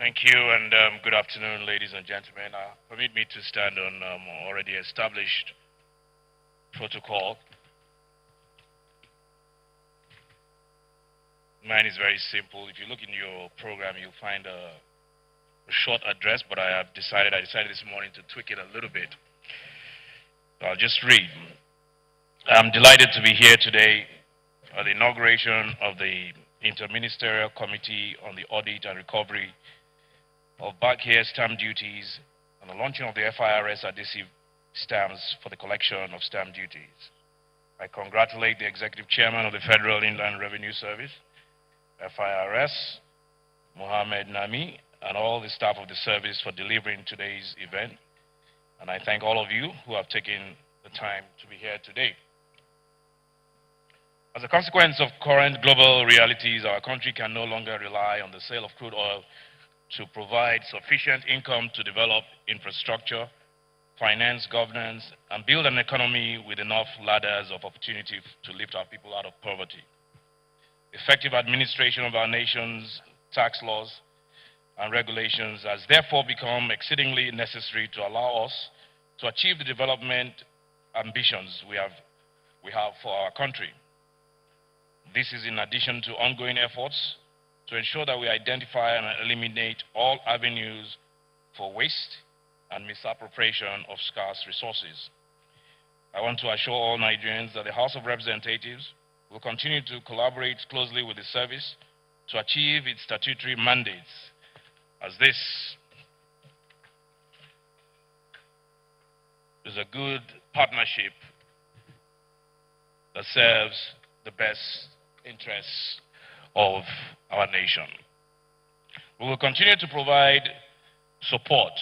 Thank you, and good afternoon, ladies and gentlemen. Permit me to stand on already established protocol. Mine is very simple. If you look in your program, you'll find a short address, but I decided this morning to tweak it a little bit. So I'll just read. I'm delighted to be here today at the inauguration of the Interministerial Committee on the Audit and Recovery of back here stamp duties and the launching of the FIRS adhesive stamps for the collection of stamp duties. I congratulate the Executive Chairman of the Federal Inland Revenue Service, FIRS, Mohammed Nami, and all the staff of the service for delivering today's event. And I thank all of you who have taken the time to be here today. As a consequence of current global realities, our country can no longer rely on the sale of crude oil to provide sufficient income to develop infrastructure, finance governance, and build an economy with enough ladders of opportunity to lift our people out of poverty. Effective administration of our nation's tax laws and regulations has therefore become exceedingly necessary to allow us to achieve the development ambitions we have for our country. This is in addition to ongoing efforts to ensure that we identify and eliminate all avenues for waste and misappropriation of scarce resources. I want to assure all Nigerians that the House of Representatives will continue to collaborate closely with the service to achieve its statutory mandates, as this is a good partnership that serves the best interests of our nation. We will continue to provide support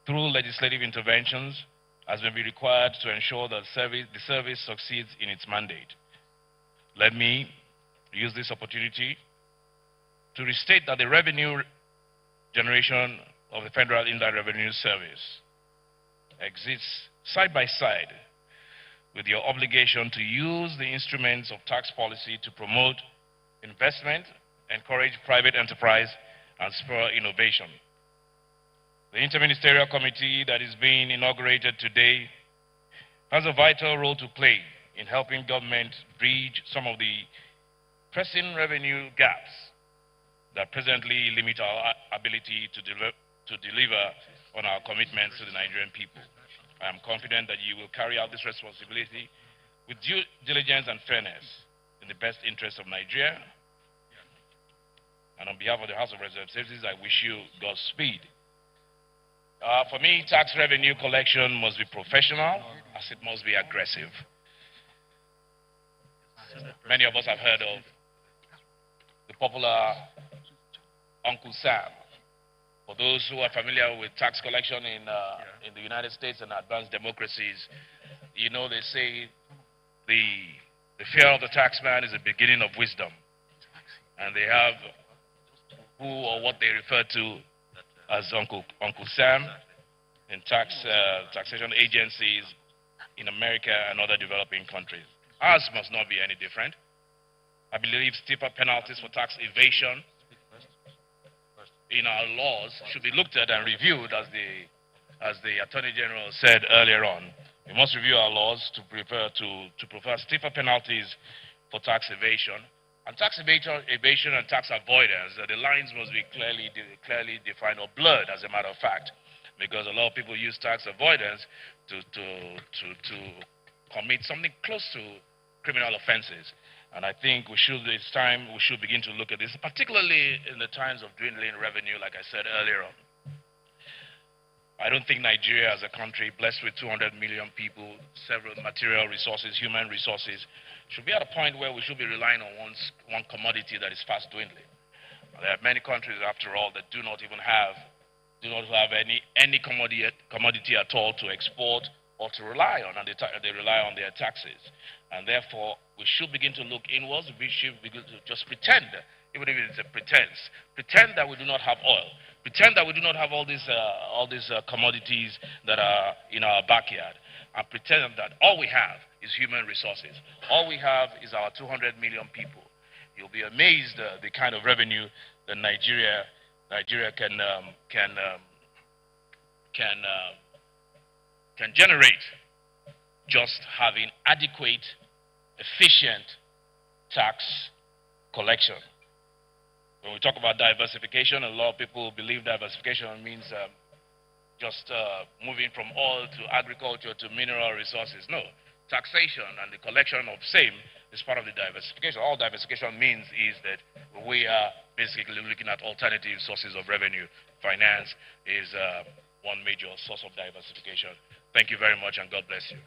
through legislative interventions as may be required to ensure that the service succeeds in its mandate. Let me use this opportunity to restate that the revenue generation of the Federal Inland Revenue Service exists side by side with your obligation to use the instruments of tax policy to promote investment, encourage private enterprise, and spur innovation. The Interministerial Committee that is being inaugurated today has a vital role to play in helping government bridge some of the pressing revenue gaps that presently limit our ability to deliver on our commitments to the Nigerian people. I am confident that you will carry out this responsibility with due diligence and fairness in the best interest of Nigeria. And on behalf of the House of Representatives, I wish you Godspeed. For me, tax revenue collection must be professional as it must be aggressive. Many of us have heard of the popular Uncle Sam. For those who are familiar with tax collection in the United States and advanced democracies, you know they say the fear of the taxman is the beginning of wisdom. And they have who or what they refer to as Uncle Sam in taxation agencies in America and other developing countries. Ours must not be any different. I believe stiffer penalties for tax evasion in our laws should be looked at and reviewed, as the Attorney General said earlier on. We must review our laws to prefer stiffer penalties for tax evasion. And tax evasion and tax avoidance, the lines must be clearly defined or blurred, as a matter of fact, because a lot of people use tax avoidance to commit something close to criminal offenses. And I think it's time we should begin to look at this, particularly in the times of dwindling revenue, like I said earlier on. I don't think Nigeria as a country blessed with 200 million people, several material resources, human resources, should be at a point where we should be relying on one commodity that is fast dwindling. There are many countries, after all, that do not have any commodity at all to export or to rely on, and they rely on their taxes. And therefore, we should begin to look inwards. We should begin to just pretend, even if it's a pretense, pretend that we do not have oil, pretend that we do not have all these commodities that are in our backyard, and pretend that all we have is human resources. All we have is our 200 million people. You'll be amazed the kind of revenue that Nigeria Nigeria can generate just having adequate, efficient tax collection. When we talk about diversification, a lot of people believe diversification means just moving from oil to agriculture to mineral resources. No, taxation and the collection of same is part of the diversification. All diversification means is that we are basically looking at alternative sources of revenue. Finance is one major source of diversification. Thank you very much, and God bless you.